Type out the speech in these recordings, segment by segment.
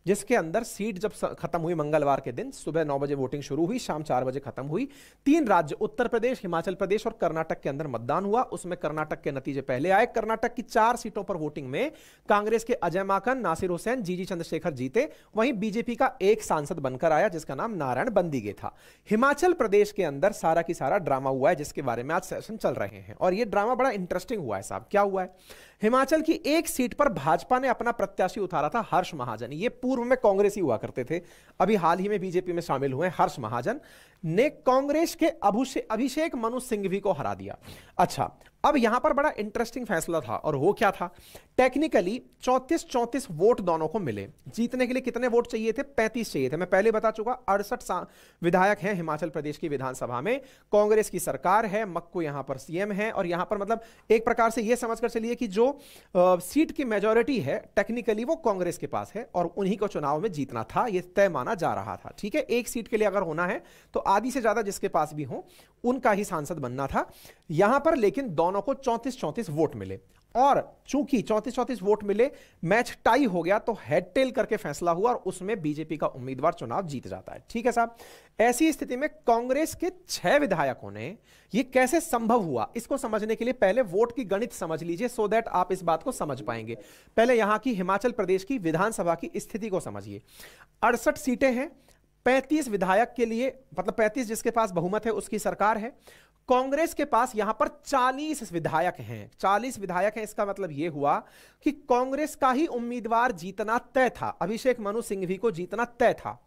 जिसके अंदर सीट जब खत्म हुई मंगलवार के दिन, सुबह 9 बजे वोटिंग शुरू हुई, शाम 4 बजे खत्म हुई। 3 राज्य उत्तर प्रदेश, हिमाचल प्रदेश और कर्नाटक के अंदर मतदान हुआ। उसमें कर्नाटक के नतीजे पहले आए। कर्नाटक की 4 सीटों पर वोटिंग में कांग्रेस के अजय माकन, नासिर हुसैन, जीजी चंद्रशेखर जीते। वहीं बीजेपी का एक सांसद बनकर आया जिसका नाम नारायण बंदिगे था। हिमाचल प्रदेश के अंदर सारा की सारा ड्रामा हुआ है जिसके बारे में आज सेशन चल रहे हैं, और यह ड्रामा बड़ा इंटरेस्टिंग हुआ है साहब। क्या हुआ है? हिमाचल की एक सीट पर भाजपा ने अपना प्रत्याशी उतारा था, हर्ष महाजन। ये पूर्व में कांग्रेसी हुआ करते थे, अभी हाल ही में बीजेपी में शामिल हुए। हर्ष महाजन ने कांग्रेस के अभिषेक मनु सिंघवी को हरा दिया। अच्छा, अब यहां पर बड़ा इंटरेस्टिंग फैसला था, और वो क्या था? टेक्निकली 34-34 वोट दोनों को मिले। जीतने के लिए कितने वोट चाहिए थे? 35 चाहिए थे। मैं पहले बता चुका, 68 विधायक हैं हिमाचल प्रदेश की विधानसभा में। कांग्रेस की सरकार है, मक्कू यहां पर सीएम है, और यहां पर मतलब एक प्रकार से यह समझकर चलिए कि जो सीट की मेजॉरिटी है टेक्निकली वो कांग्रेस के पास है, और उन्हीं को चुनाव में जीतना था, यह तय माना जा रहा था। ठीक है, एक सीट के लिए अगर होना है तो आधी से ज्यादा जिसके पास भी हो उनका ही सांसद बनना था। यहां पर लेकिन दोनों को 34-34 वोट मिले, और चूंकि 34-34 वोट मिले, मैच टाई हो गया, तो हेड टेल करके फैसला हुआ और उसमें बीजेपी का उम्मीदवार चुनाव जीत जाता है। ठीक है साहब, ऐसी स्थिति में कांग्रेस के 6 विधायकों ने, यह कैसे संभव हुआ इसको समझने के लिए पहले वोट की गणित समझ लीजिए, सो दैट आप इस बात को समझ पाएंगे। पहले यहां की हिमाचल प्रदेश की विधानसभा की स्थिति को समझिए। 68 सीटें हैं, 35 विधायक के लिए, मतलब 35 जिसके पास बहुमत है उसकी सरकार है। कांग्रेस के पास यहां पर 40 विधायक हैं। 40 विधायक हैं, इसका मतलब यह हुआ कि कांग्रेस का ही उम्मीदवार जीतना तय था, अभिषेक मनु सिंघवी को जीतना तय था।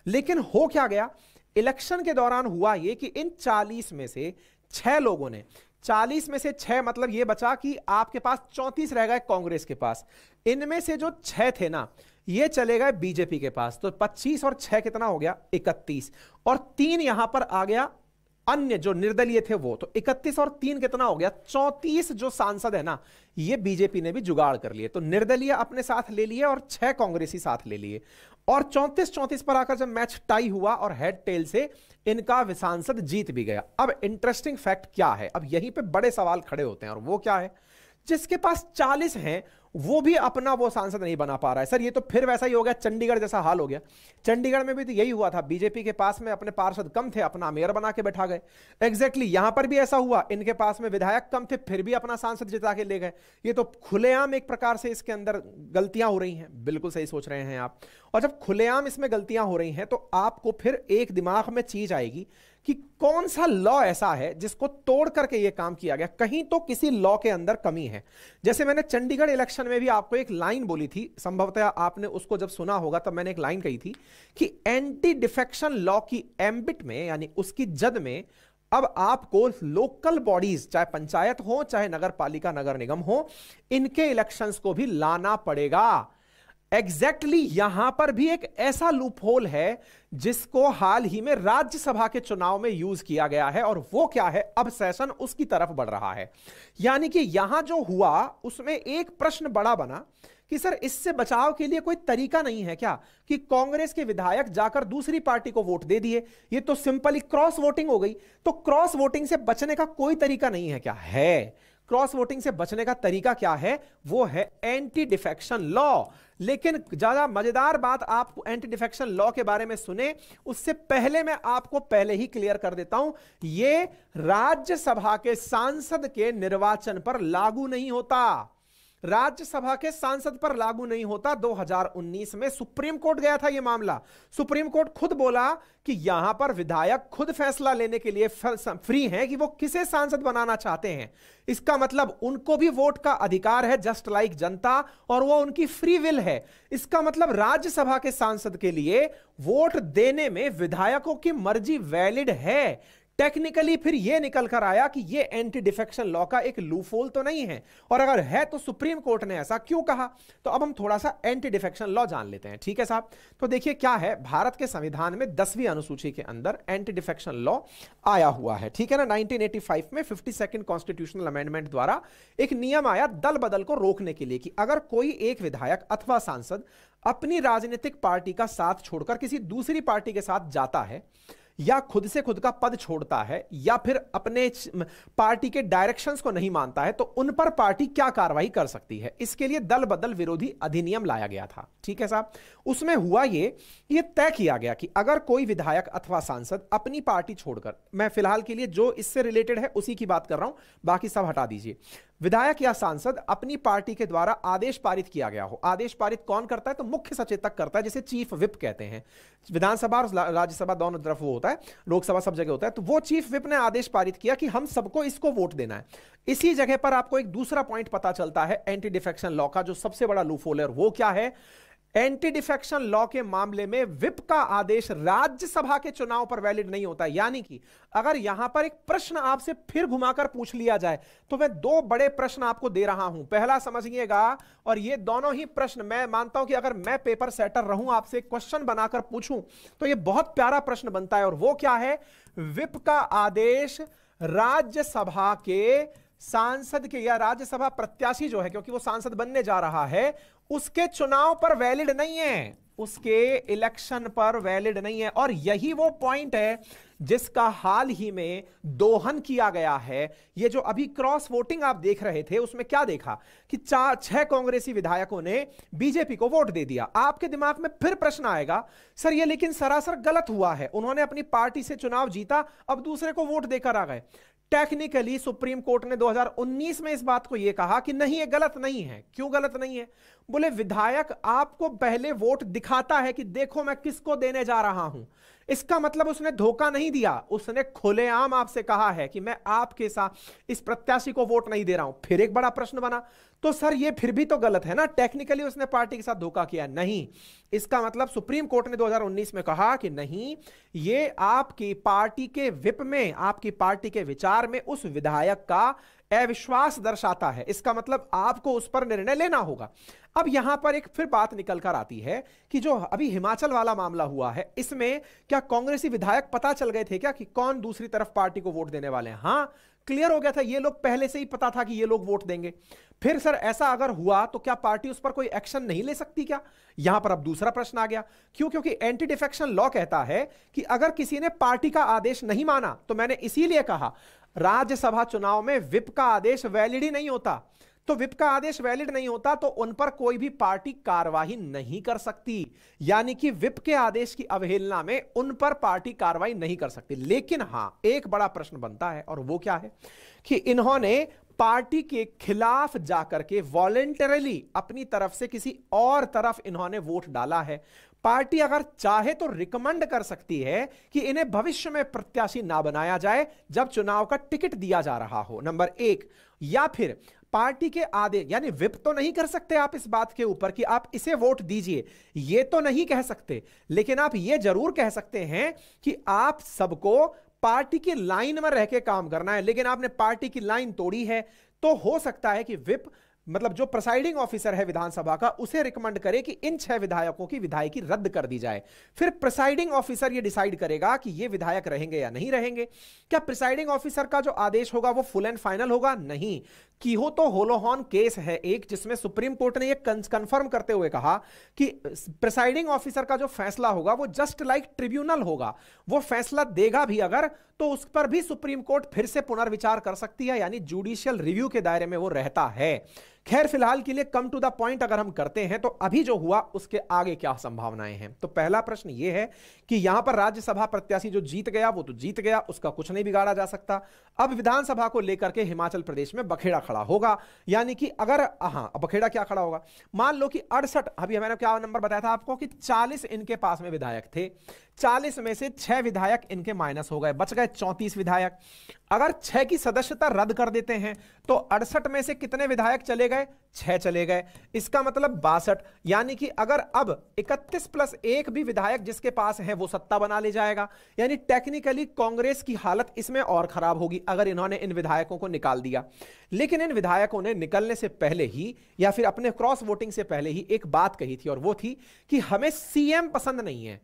लेकिन हो क्या गया? इलेक्शन के दौरान हुआ यह कि इन 40 में से 6 लोगों ने, 40 में से 6 मतलब यह बचा कि आपके पास 34 रह गए कांग्रेस के पास। इनमें से जो 6 थे ना, ये चले गए बीजेपी के पास। तो 25 और 6 कितना हो गया? 31, और 3 यहां पर आ गया अन्य जो निर्दलीय थे वो। तो 31 और 3 कितना हो गया? 34 जो सांसद है ना, ये बीजेपी ने भी जुगाड़ कर लिए। तो निर्दलीय अपने साथ ले लिए और 6 कांग्रेसी साथ ले लिए, और 34-34 पर आकर जब मैच टाई हुआ और हेड टेल से इनका सांसद जीत भी गया। अब इंटरेस्टिंग फैक्ट क्या है? अब यहीं पे बड़े सवाल खड़े होते हैं, और वो क्या है? जिसके पास 40 हैं वो भी अपना वो सांसद नहीं बना पा रहा है। सर ये तो फिर वैसा ही हो गया, चंडीगढ़ जैसा हाल हो गया। चंडीगढ़ में भी तो यही हुआ था, बीजेपी के पास में अपने पार्षद कम थे, अपना मेयर बना के बैठा गए। एग्जैक्टली यहां पर भी ऐसा हुआ, इनके पास में विधायक कम थे, फिर भी अपना सांसद जिता के ले गए। ये तो खुलेआम एक प्रकार से इसके अंदर गलतियां हो रही हैं। बिल्कुल सही सोच रहे हैं आप। और जब खुलेआम इसमें गलतियां हो रही हैं तो आपको फिर एक दिमाग में चीज आएगी कि कौन सा लॉ ऐसा है जिसको तोड़ करके यह काम किया गया। कहीं तो किसी लॉ के अंदर कमी है। जैसे मैंने चंडीगढ़ इलेक्शन में भी आपको एक लाइन बोली थी, संभवतः आपने उसको जब सुना होगा, तब मैंने एक लाइन कही थी कि एंटी डिफेक्शन लॉ की एम्बिट में, यानी उसकी जद में, अब आपको लोकल बॉडीज, चाहे पंचायत हो चाहे नगर पालिका नगर निगम हो, इनके इलेक्शंस को भी लाना पड़ेगा। एग्जैक्टली यहां पर भी एक ऐसा लूपहोल है जिसको हाल ही में राज्यसभा के चुनाव में यूज किया गया है, और वो क्या है? अब सेशन उसकी तरफ बढ़ रहा है। यानी कि यहां जो हुआ उसमें एक प्रश्न बड़ा बना कि सर इससे बचाव के लिए कोई तरीका नहीं है क्या कि कांग्रेस के विधायक जाकर दूसरी पार्टी को वोट दे दिए? ये तो सिंपली क्रॉस वोटिंग हो गई। तो क्रॉस वोटिंग से बचने का कोई तरीका नहीं है क्या? है। क्रॉस वोटिंग से बचने का तरीका क्या है? वो है एंटी डिफेक्शन लॉ। लेकिन ज्यादा मजेदार बात आप एंटी डिफेक्शन लॉ के बारे में सुने उससे पहले मैं आपको पहले ही क्लियर कर देता हूं, यह राज्यसभा के सांसद के निर्वाचन पर लागू नहीं होता। राज्यसभा के सांसद पर लागू नहीं होता। 2019 में सुप्रीम कोर्ट गया था यह मामला। सुप्रीम कोर्ट खुद बोला कि यहां पर विधायक खुद फैसला लेने के लिए फ्री हैं कि वो किसे सांसद बनाना चाहते हैं। इसका मतलब उनको भी वोट का अधिकार है, जस्ट लाइक जनता, और वो उनकी फ्री विल है। इसका मतलब राज्यसभा के सांसद के लिए वोट देने में विधायकों की मर्जी वैलिड है। टेक्निकली फिर यह निकल कर आया कि यह एंटी डिफेक्शन लॉ का एक लूफहोल तो नहीं है, और अगर है तो सुप्रीम कोर्ट ने ऐसा क्यों कहा? तो अब हम थोड़ा सा एंटी डिफेक्शन लॉ जान लेते हैं। ठीक है साहब, तो देखिए क्या है, भारत के संविधान में 10वीं अनुसूची के अंदर एंटी डिफेक्शन लॉ आया हुआ है। ठीक है ना, 1985 में 52nd कॉन्स्टिट्यूशनल अमेंडमेंट द्वारा एक नियम आया दल बदल को रोकने के लिए कि अगर कोई एक विधायक अथवा सांसद अपनी राजनीतिक पार्टी का साथ छोड़कर किसी दूसरी पार्टी के साथ जाता है, या खुद से खुद का पद छोड़ता है या फिर अपने पार्टी के डायरेक्शंस को नहीं मानता है, तो उन पर पार्टी क्या कार्रवाई कर सकती है। इसके लिए दल बदल विरोधी अधिनियम लाया गया था। ठीक है साहब, उसमें हुआ ये तय किया गया कि अगर कोई विधायक अथवा सांसद अपनी पार्टी छोड़कर, मैं फिलहाल के लिए जो इससे रिलेटेड है उसी की बात कर रहा हूं, बाकी सब हटा दीजिए, विधायक या सांसद अपनी पार्टी के द्वारा आदेश पारित किया गया हो। आदेश पारित कौन करता है? तो मुख्य सचेतक करता है, जिसे चीफ विप कहते हैं। विधानसभा और राज्यसभा दोनों तरफ वो होता है, लोकसभा सब जगह होता है। तो वो चीफ विप ने आदेश पारित किया कि हम सबको इसको वोट देना है। इसी जगह पर आपको एक दूसरा पॉइंट पता चलता है एंटी डिफेक्शन लॉ का, जो सबसे बड़ा लूपहोल है। वो क्या है? एंटी डिफेक्शन लॉ के मामले में विप का आदेश राज्यसभा के चुनाव पर वैलिड नहीं होता। यानी कि अगर यहां पर एक प्रश्न आपसे फिर घुमाकर पूछ लिया जाए, तो मैं दो बड़े प्रश्न आपको दे रहा हूं, पहला समझिएगा, और ये दोनों ही प्रश्न मैं मानता हूं कि अगर मैं पेपर सेटर रहूं, आपसे क्वेश्चन बनाकर पूछूं, तो ये बहुत प्यारा प्रश्न बनता है। और वो क्या है? विप का आदेश राज्यसभा के सांसद के या राज्यसभा प्रत्याशी जो है, क्योंकि वो सांसद बनने जा रहा है, उसके चुनाव पर वैलिड नहीं है, उसके इलेक्शन पर वैलिड नहीं है। और यही वो पॉइंट है जिसका हाल ही में दोहन किया गया है। ये जो अभी क्रॉस वोटिंग आप देख रहे थे, उसमें क्या देखा कि 6 कांग्रेसी विधायकों ने बीजेपी को वोट दे दिया। आपके दिमाग में फिर प्रश्न आएगा, सर ये लेकिन सरासर गलत हुआ है, उन्होंने अपनी पार्टी से चुनाव जीता, अब दूसरे को वोट देकर आ गए। टेक्निकली सुप्रीम कोर्ट ने 2019 में इस बात को यह कहा कि नहीं, ये गलत नहीं है। क्यों गलत नहीं है? बोले विधायक आपको पहले वोट दिखाता है कि देखो मैं किसको देने जा रहा हूं, इसका मतलब उसने धोखा नहीं दिया, उसने खुलेआम आपसे कहा है कि मैं आपके साथ इस प्रत्याशी को वोट नहीं दे रहा हूं। फिर एक बड़ा प्रश्न बना, तो सर ये फिर भी तो गलत है ना, टेक्निकली उसने पार्टी के साथ धोखा किया। नहीं, इसका मतलब सुप्रीम कोर्ट ने 2019 में कहा कि नहीं, ये आपकी पार्टी के विप में, आपकी पार्टी के विचार में उस विधायक का अविश्वास दर्शाता है। इसका मतलब आपको उस पर निर्णय लेना होगा। अब यहां पर एक फिर बात निकल कर आती है कि जो अभी हिमाचल वाला मामला हुआ है, इसमें क्या कांग्रेसी विधायक पता चल गए थे क्या कि कौन दूसरी तरफ पार्टी को वोट देने वाले हैं? हां, क्लियर हो गया था, ये लोग पहले से ही पता था कि ये लोग वोट देंगे। फिर सर ऐसा अगर हुआ तो क्या पार्टी उस पर कोई एक्शन नहीं ले सकती क्या? यहां पर अब दूसरा प्रश्न आ गया। क्यों? क्योंकि एंटी डिफेक्शन लॉ कहता है कि अगर किसी ने पार्टी का आदेश नहीं माना, तो मैंने इसीलिए कहा राज्यसभा चुनाव में विप का आदेश वैलिड ही नहीं होता। तो विप का आदेश वैलिड नहीं होता तो उन पर कोई भी पार्टी कार्रवाई नहीं कर सकती। यानी कि विप के आदेश की अवहेलना में उन पर पार्टी कार्रवाई नहीं कर सकती। लेकिन हां, एक बड़ा प्रश्न बनता है, और वो क्या है कि इन्होंने पार्टी के खिलाफ जाकर के वॉलेंटरली अपनी तरफ से किसी और तरफ इन्होंने वोट डाला है। पार्टी अगर चाहे तो रिकमेंड कर सकती है कि इन्हें भविष्य में प्रत्याशी ना बनाया जाए जब चुनाव का टिकट दिया जा रहा हो, नंबर 1। या फिर पार्टी के आदेश, यानी विप तो नहीं कर सकते आप इस बात के ऊपर कि आप इसे वोट दीजिए, ये तो नहीं कह सकते, लेकिन आप ये जरूर कह सकते हैं कि आप सबको पार्टी की लाइन में रह के काम करना है। लेकिन आपने पार्टी की लाइन तोड़ी है, तो हो सकता है कि विप, मतलब जो प्रिसाइडिंग ऑफिसर है विधानसभा का, उसे रिकमेंड करे कि इन 6 विधायकों की विधायकी रद्द कर दी जाए। फिर प्रिसाइडिंग ऑफिसर ये डिसाइड करेगा कि ये विधायक रहेंगे या नहीं रहेंगे। क्या प्रिसाइडिंग ऑफिसर का जो आदेश होगा वो फुल एंड फाइनल होगा? नहीं। कीहो तो होलोहॉन केस है एक, जिसमें सुप्रीम कोर्ट ने ये कंफर्म करते हुए कहा कि प्रिसाइडिंग ऑफिसर का जो फैसला होगा वो जस्ट लाइक ट्रिब्यूनल होगा। वो फैसला देगा भी अगर, तो उस पर भी सुप्रीम कोर्ट फिर से पुनर्विचार कर सकती है, यानी जुडिशियल रिव्यू के दायरे में वो रहता है। खैर, फिलहाल के लिए कम टू द पॉइंट अगर हम करते हैं तो अभी जो हुआ उसके आगे क्या संभावनाएं हैं। तो पहला प्रश्न यह है कि यहां पर राज्यसभा प्रत्याशी जो जीत गया वो तो जीत गया, उसका कुछ नहीं बिगाड़ा जा सकता। अब विधानसभा को लेकर के हिमाचल प्रदेश में बखेड़ा खड़ा होगा। यानी कि अगर बखेड़ा क्या खड़ा होगा, मान लो कि 68, अभी मैंने क्या नंबर बताया था आपको कि 40 इनके पास में विधायक थे, 40 में से 6 विधायक इनके माइनस हो गए, बच गए 34 विधायक। अगर 6 की सदस्यता रद्द कर देते हैं तो 68 में से कितने विधायक चले गए? 6 चले गए। इसका मतलब 62। यानी कि अगर अब 31 + 1 भी विधायक जिसके पास है वो सत्ता बना ले जाएगा। यानी टेक्निकली कांग्रेस की हालत इसमें और खराब होगी अगर इन्होंने इन विधायकों को निकाल दिया। लेकिन इन विधायकों ने निकलने से पहले ही या फिर अपने क्रॉस वोटिंग से पहले ही एक बात कही थी, और वो थी कि हमें सीएम पसंद नहीं है,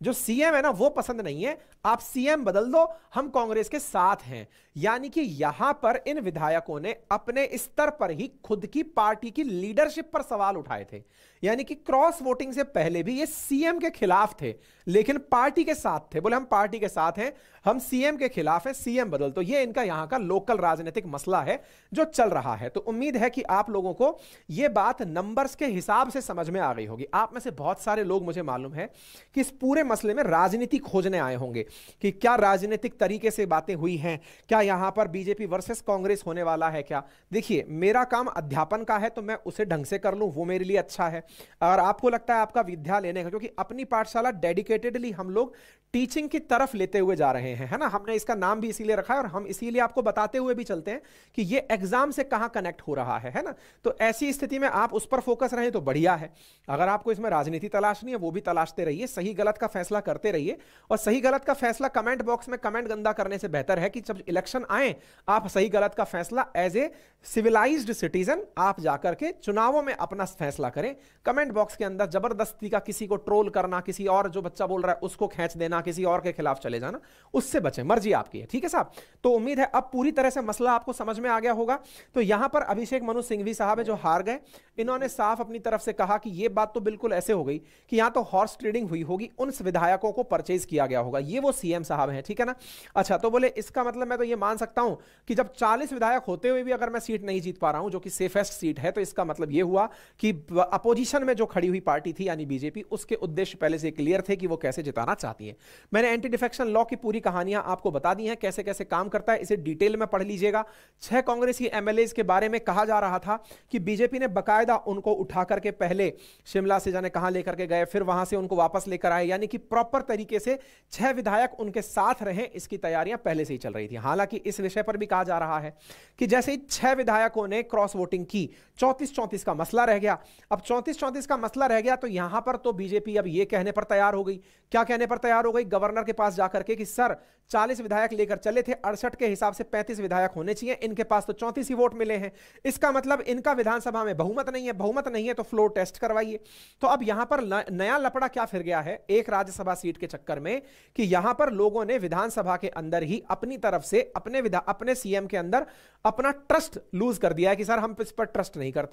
जो सीएम है ना वो पसंद नहीं है, आप सीएम बदल दो, हम कांग्रेस के साथ हैं। यानी कि यहां पर इन विधायकों ने अपने स्तर पर ही खुद की पार्टी की लीडरशिप पर सवाल उठाए थे। यानी कि क्रॉस वोटिंग से पहले भी ये सीएम के खिलाफ थे, लेकिन पार्टी के साथ थे। बोले हम पार्टी के साथ हैं, हम सीएम के खिलाफ हैं, सीएम बदल। तो ये इनका यहां का लोकल राजनीतिक मसला है जो चल रहा है। तो उम्मीद है कि आप लोगों को ये बात नंबर्स के हिसाब से समझ में आ गई होगी। आप में से बहुत सारे लोग, मुझे मालूम है, कि इस पूरे मसले में राजनीति खोजने आए होंगे कि क्या राजनीतिक तरीके से बातें हुई हैं, क्या यहां पर बीजेपी वर्सेस कांग्रेस होने वाला है क्या। देखिए, मेरा काम अध्यापन का है तो मैं उसे ढंग से कर लूं, वो मेरे लिए अच्छा है। अगर आपको लगता है आपका विद्या लेने का, क्योंकि अपनी पाठशाला डेडिकेटेडली हम लोग टीचिंग की तरफ लेते हुए जा रहे हैं, है ना। हमने इसका नाम भी इसीलिए रखा है और हम इसीलिए आपको बताते हुए भी चलते हैं कि ये एग्जाम से कहां कनेक्ट हो रहा है ना। तो ऐसी स्थिति में आप उस पर फोकस रहें तो बढ़िया है। अगर आपको इसमें राजनीति तलाशनी है वो भी तलाशते रहिए, सही गलत का फैसला करते रहिए। और सही गलत का फैसला कमेंट बॉक्स में कमेंट गंदा करने से बेहतर है कि जब इलेक्शन आए आप सही गलत का फैसला एज ए सिविलाइज्ड सिटीजन आप जाकर के चुनावों में अपना फैसला करें। कमेंट बॉक्स के अंदर जबरदस्ती का किसी को ट्रोल करना, किसी और जो बच्चा बोल रहा है उसको खींच देना, किसी और के खिलाफ चले जाना, उससे बचें। मर्जी आपकी है, ठीक है साहब। तो उम्मीद है अब पूरी तरह से मसला आपको समझ में आ गया होगा। तो यहां पर अभिषेक मनु सिंघवी साहब है जो हार गए, इन्होंने साफ अपनी तरफ से कहा कि यह बात तो बिल्कुल ऐसे हो गई कि यहां तो हॉर्स ट्रेडिंग हुई होगी, उन विधायकों को परचेज किया गया होगा। ये वो सीएम साहब हैं, ठीक है ना। अच्छा, तो बोले इसका मतलब मैं तो ये मान सकता हूं कि जब 40 विधायक होते हुए भी अगर मैं सीट नहीं जीत पा रहा हूं, जो कि सेफेस्ट सीट है, तो इसका मतलब ये हुआ कि अपोजिशन में जो खड़ी हुई पार्टी थी यानी बीजेपी, उसके उद्देश्य पहले से क्लियर थे कि वो कैसे जिताना चाहती है। मैंने एंटी डिफेक्शन लॉ की पूरी कहानियां आपको बता दी हैं, कैसे कैसे काम करता है, इसे डिटेल में पढ़ लीजिएगा। 6 कांग्रेसी एमएलएज के बारे में कहा जा रहा था कि बीजेपी ने बकायदा उनको उठा करके पहले शिमला से जाने कहां लेकर के गए, फिर वहां से उनको वापस लेकर आए, यानी कि प्रॉपर तरीके से 6 विधायक उनके साथ रहे, इसकी तैयारियां पहले से ही चल रही थी। हालांकि इस विषय पर भी कहा जा रहा है कि जैसे ही 6 विधायकों ने क्रॉस वोटिंग की, 34-34 का मसला रह गया। अब 34-34 का मसला रह गया तो यहां पर तो बीजेपी अब यह कहने पर तैयार हो गई, क्या कहने पर तैयार हो गई, गवर्नर के पास जाकर के कि सर 40 विधायक लेकर चले थे, 68 के हिसाब से 35 विधायक होने चाहिए, इनके पास तो 34 ही वोट मिले हैं, इसका मतलब इनका विधानसभा में बहुमत नहीं है, बहुमत नहीं है तो फ्लोर टेस्ट करवाइए। तो अब यहां पर नया लफड़ा क्या फिर गया है एक राज्यसभा सीट के चक्कर में कि यहां पर लोगों ने विधानसभा के अंदर ही अपनी तरफ से अपने सीएम के अंदर अपना ट्रस्ट लूज कर दिया है कि सर हम इस पर ट्रस्ट नहीं करते।